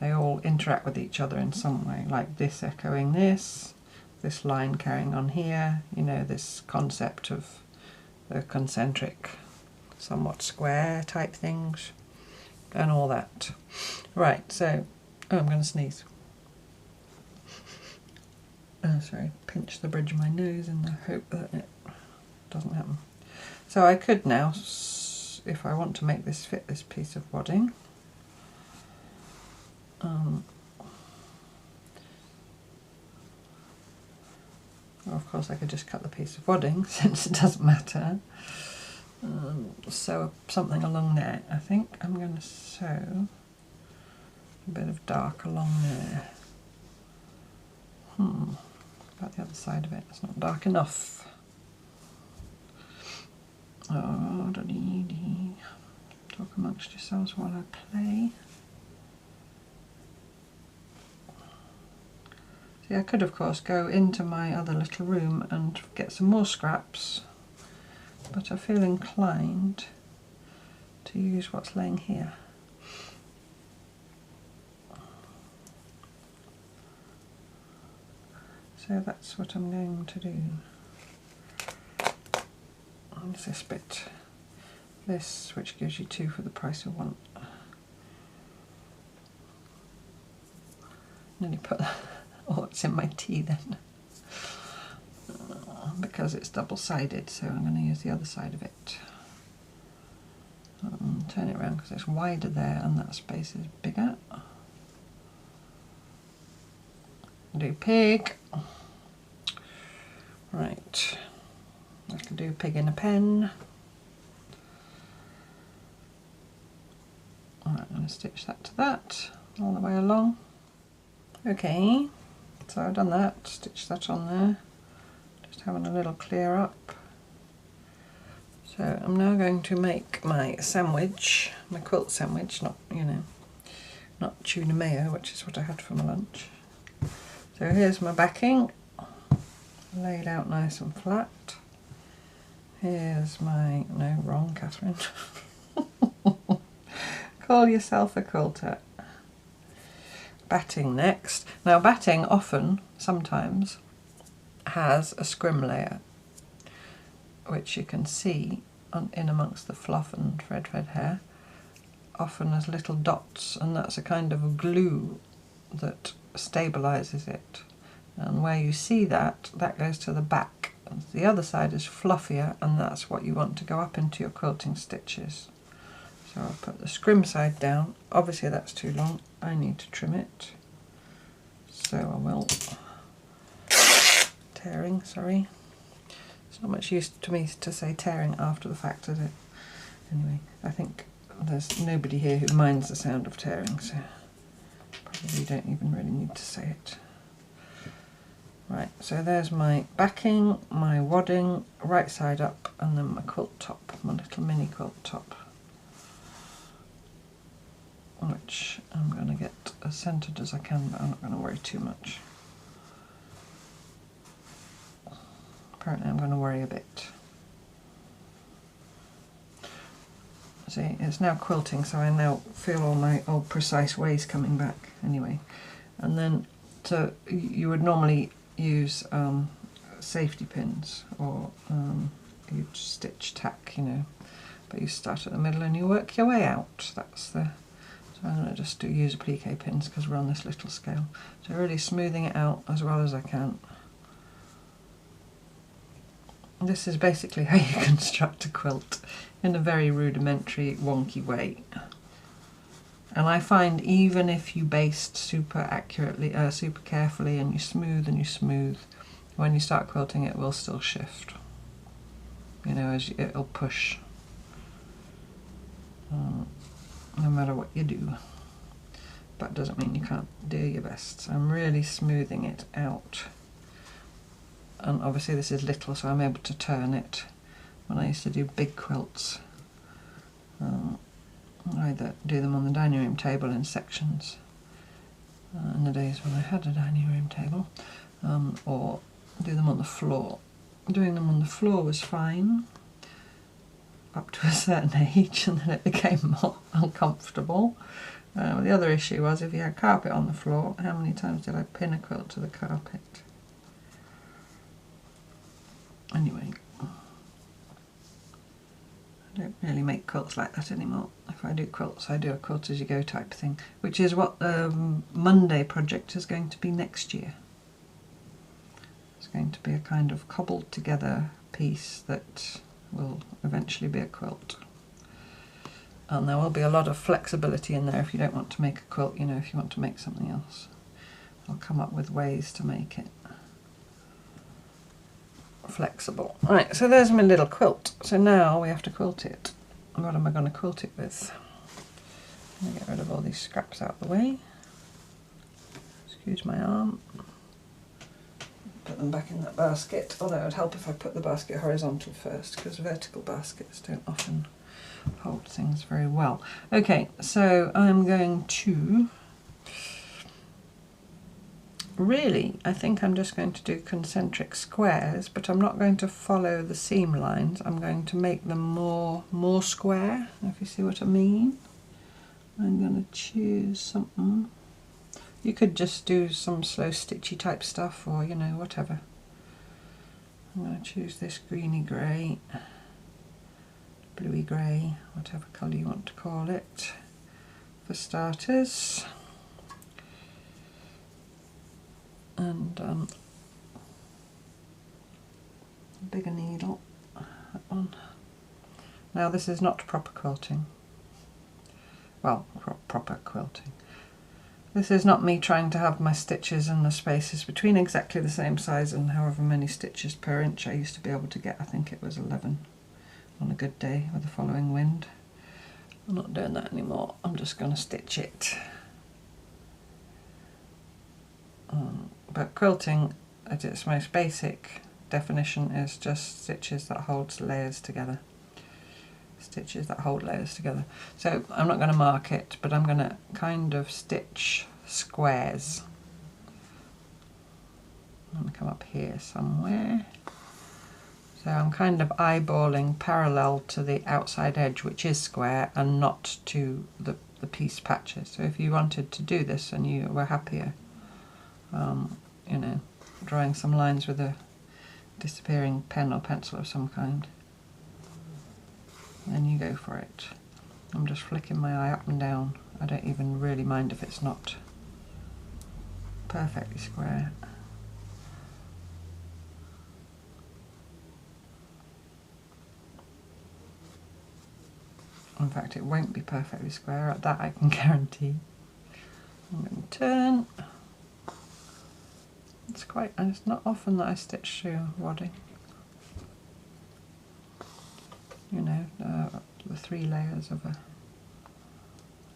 They all interact with each other in some way, like this echoing this line carrying on here, you know, this concept of the concentric, somewhat square type things, and all that. Right, so, oh, I'm going to sneeze. Oh, sorry, pinch the bridge of my nose in the hope that it doesn't happen. So I could now, if I want to make this fit this piece of wadding, well, of course I could just cut the piece of wadding since it doesn't matter. Sew something along there. I think I'm going to sew a bit of dark along there. About the other side of it. It's not dark enough. Oh, talk amongst yourselves while I play. See, I could of course go into my other little room and get some more scraps, but I feel inclined to use what's laying here. So that's what I'm going to do. And this bit, this, which gives you 2 for the price of 1. Nearly put all it's in my tea then, because it's double-sided, so I'm going to use the other side of it. Turn it around because it's wider there and that space is bigger. Do pig. Right, I can do pig in a pen. Alright, I'm going to stitch that to that all the way along. Okay, so I've done that, stitch that on there, just having a little clear up. So I'm now going to make my sandwich, my quilt sandwich, not, you know, not tuna mayo, which is what I had for my lunch. So here's my backing, laid out nice and flat. Here's my, no, wrong, Catherine. Call yourself a quilter. Batting next. Now batting often, sometimes, has a scrim layer, which you can see in amongst the fluff and thread hair, often as little dots, and that's a kind of a glue that stabilises it. And where you see that, that goes to the back. The other side is fluffier, and that's what you want to go up into your quilting stitches. So I'll put the scrim side down. Obviously that's too long, I need to trim it. So I will. Tearing, sorry. It's not much use to me to say tearing after the fact, is it? Anyway, I think there's nobody here who minds the sound of tearing, so probably don't even really need to say it. Right, so there's my backing, my wadding, right side up, and then my quilt top, my little mini quilt top, which I'm going to get as centred as I can, but I'm not going to worry too much. Apparently I'm going to worry a bit. See, it's now quilting, so I now feel all my old precise ways coming back anyway. And then, so you would normally use safety pins, or you'd stitch tack, you know, but you start at the middle and you work your way out. That's the, so I'm going to just use applique pins because we're on this little scale. So really smoothing it out as well as I can. This is basically how you construct a quilt in a very rudimentary, wonky way. And I find even if you baste super accurately, super carefully, and you smooth, when you start quilting it will still shift. You know, as it'll push, no matter what you do. But doesn't mean you can't do your best. So I'm really smoothing it out. And obviously this is little, so I'm able to turn it. When I used to do big quilts, I either do them on the dining room table in sections, in the days when I had a dining room table, or do them on the floor. Doing them on the floor was fine up to a certain age, and then it became more uncomfortable. The other issue was if you had carpet on the floor, how many times did I pin a quilt to the carpet? Anyway, I don't really make quilts like that anymore. If I do quilts, I do a quilt as you go type thing, which is what the Monday project is going to be next year. It's going to be a kind of cobbled together piece that will eventually be a quilt. And there will be a lot of flexibility in there if you don't want to make a quilt, you know, if you want to make something else. I'll come up with ways to make it flexible. Right, so there's my little quilt. So now we have to quilt it. What am I going to quilt it with? I'm going to get rid of all these scraps out of the way. Excuse my arm. Put them back in that basket, although it would help if I put the basket horizontal first, because vertical baskets don't often hold things very well. Okay, so I'm going to, really, I think I'm just going to do concentric squares, but I'm not going to follow the seam lines. I'm going to make them more square, if you see what I mean. I'm going to choose something. You could just do some slow stitchy type stuff, or, you know, whatever. I'm going to choose this greeny grey, bluey grey, whatever colour you want to call it, for starters. And a bigger needle, that one. Now this is not proper quilting. Well, proper quilting. This is not me trying to have my stitches and the spaces between exactly the same size and however many stitches per inch I used to be able to get. I think it was 11 on a good day with the following wind. I'm not doing that anymore. I'm just going to stitch it. But quilting, at its most basic definition, is just stitches that hold layers together. Stitches that hold layers together. So I'm not going to mark it, but I'm going to kind of stitch squares. I'm going to come up here somewhere. So I'm kind of eyeballing parallel to the outside edge, which is square, and not to the piece patches. So if you wanted to do this and you were happier, you know, drawing some lines with a disappearing pen or pencil of some kind, then you go for it. I'm just flicking my eye up and down. I don't even really mind if it's not perfectly square. In fact, it won't be perfectly square, that I can guarantee. I'm going to turn. It's not often that I stitch through wadding. You know, the 3 layers of a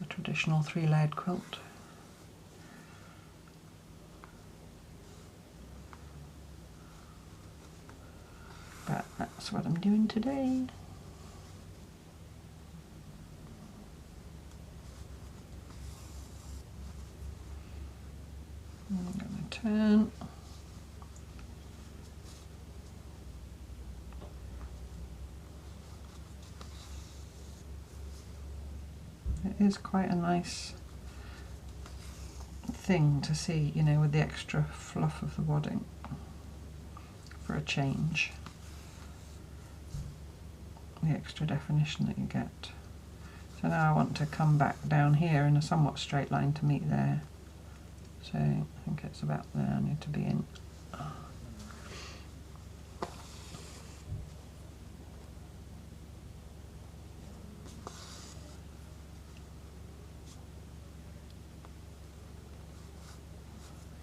traditional 3-layered quilt. That's what I'm doing today. I'm going to turn. It is quite a nice thing to see, you know, with the extra fluff of the wadding for a change. The extra definition that you get. So now I want to come back down here in a somewhat straight line to meet there. So I think it's about there I need to be in.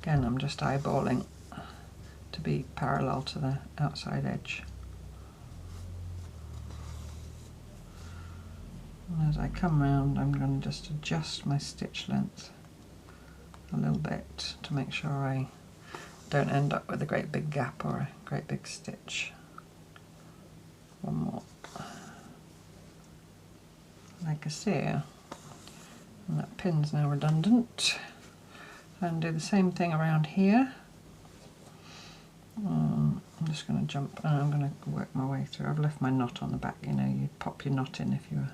Again, I'm just eyeballing to be parallel to the outside edge. And as I come round, I'm going to just adjust my stitch length a little bit to make sure I don't end up with a great big gap or a great big stitch. One more. Like I say, and that pin's now redundant. And do the same thing around here. I'm just going to jump and I'm going to work my way through. I've left my knot on the back, you know, you'd pop your knot in if you were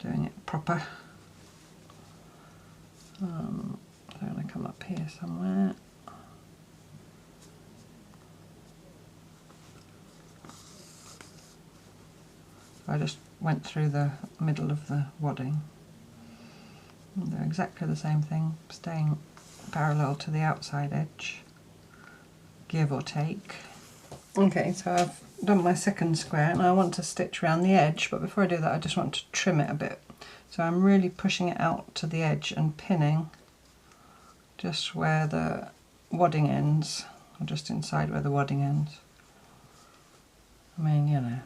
doing it proper. So I'm going to come up here somewhere. I just went through the middle of the wadding. And do exactly the same thing, staying parallel to the outside edge, give or take. Okay, so I've done my second square and I want to stitch around the edge, but before I do that I just want to trim it a bit. So I'm really pushing it out to the edge and pinning just where the wadding ends, or just inside where the wadding ends. I mean, you know.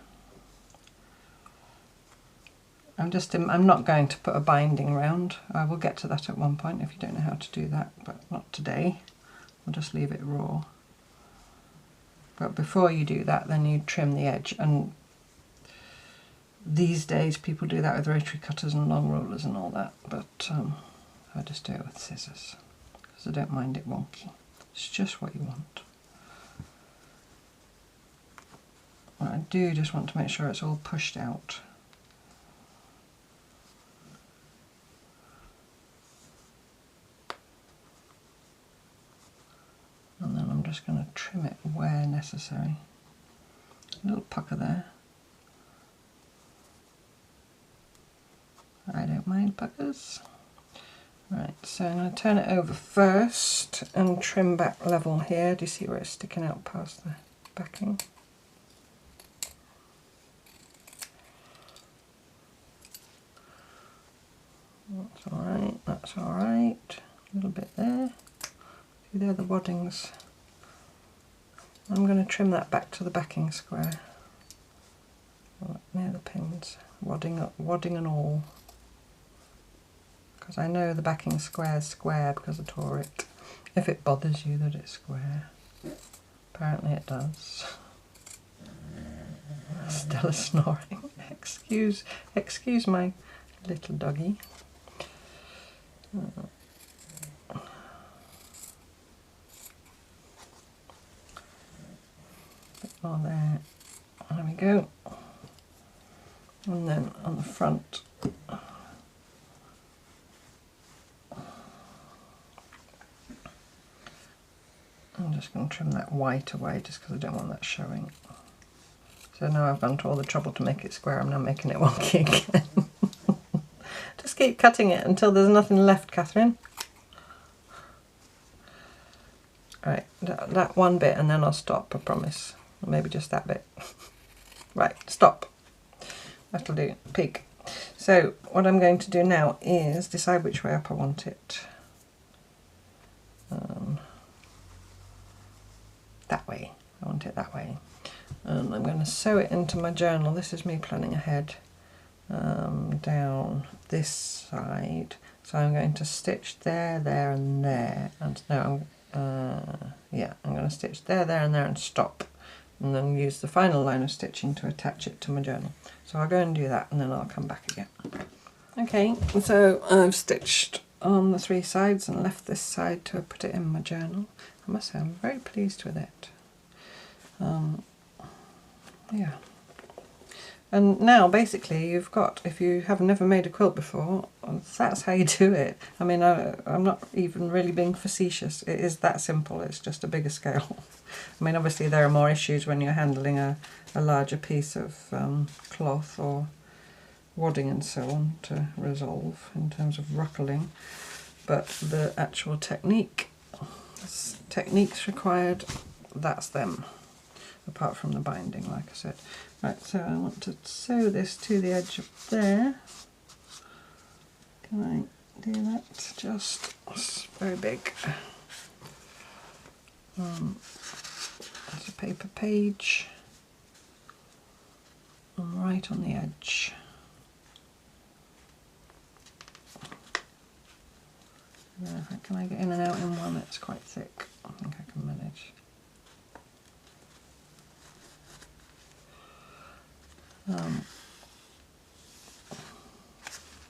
I'm not going to put a binding around. I will get to that at one point if you don't know how to do that, but not today. I'll just leave it raw. But before you do that, then you trim the edge, and these days people do that with rotary cutters and long rulers and all that, but I just do it with scissors because I don't mind it wonky. It's just what you want. I do just want to make sure it's all pushed out. And then I'm just going to trim it where necessary. A little pucker there. I don't mind puckers. Right, so I'm going to turn it over first and trim back level here. Do you see where it's sticking out past the backing? That's alright, that's alright. A little bit there. See there, the waddings. I'm going to trim that back to the backing square. Near the pins. Wadding and all. Because I know the backing square is square because I tore it. If it bothers you that it's square. Apparently it does. Stella snoring. Excuse my little doggy. Bit more there. There we go. And then on the front, I'm just going to trim that white away just because I don't want that showing. So now I've gone to all the trouble to make it square, I'm now making it wonky again. Just keep cutting it until there's nothing left, Catherine. Right, that one bit and then I'll stop, I promise. Or maybe just that bit. Right, stop. That'll do, peek. So what I'm going to do now is decide which way up I want it. That way, I want it that way. And I'm going to sew it into my journal. This is me planning ahead. Down this side. So I'm going to stitch there, there and there. And no, yeah, I'm going to stitch there, there and there and stop. and then use the final line of stitching to attach it to my journal. So I'll go and do that and then I'll come back again. Okay, so I've stitched on the 3 sides and left this side to put it in my journal. I must say I'm very pleased with it. Yeah. And now basically you've got, if you have never made a quilt before, that's how you do it. I mean, I'm not even really being facetious. It is that simple. It's just a bigger scale. I mean, obviously there are more issues when you're handling a larger piece of cloth or wadding and so on to resolve in terms of ruckling. But the actual techniques required, that's them. Apart from the binding, like I said. Right, so I want to sew this to the edge of there. Can I do that? Just, it's very big. There's a paper page. And right on the edge. Can I get in and out in one? It's quite thick. I think I can manage.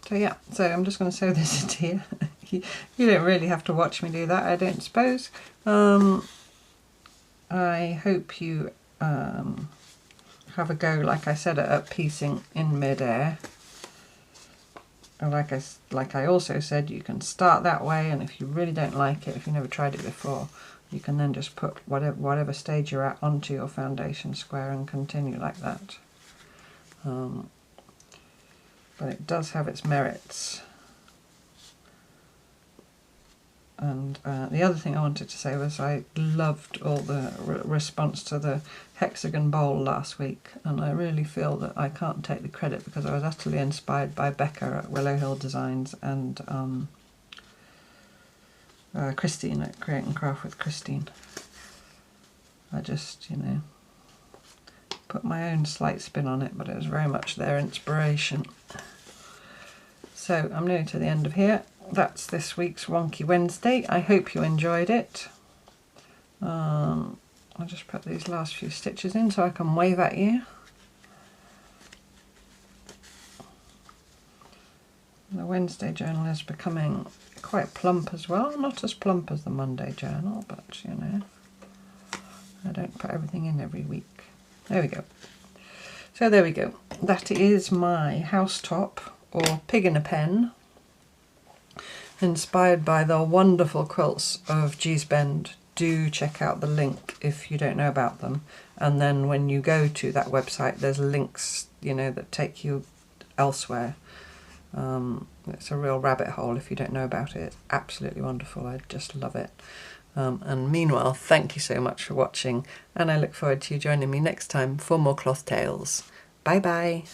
So yeah, so I'm just going to sew this into here. You don't really have to watch me do that, I don't suppose. I hope you have a go, like I said, at piecing in mid-air. And like I also said, you can start that way, and if you really don't like it, if you've never tried it before, you can then just put whatever stage you're at onto your foundation square and continue like that. But it does have its merits. And the other thing I wanted to say was I loved all the response to the hexagon bowl last week, and I really feel that I can't take the credit because I was utterly inspired by Becca at Willow Hill Designs and Christine at Create and Craft with Christine. I just, you know, put my own slight spin on it, but it was very much their inspiration. So I'm nearly to the end of here. That's this week's Wonky Wednesday. I hope you enjoyed it. I'll just put these last few stitches in so I can wave at you. The Wednesday journal is becoming quite plump as well. Not as plump as the Monday journal, but you know, I don't put everything in every week. There we go. So there we go. That is my Housetop, or Pig in a Pen, inspired by the wonderful quilts of Gee's Bend. Do check out the link if you don't know about them, and then when you go to that website there's links, you know, that take you elsewhere. It's a real rabbit hole if you don't know about it. It's absolutely wonderful. I just love it. And meanwhile, thank you so much for watching, and I look forward to you joining me next time for more cloth tales. Bye bye.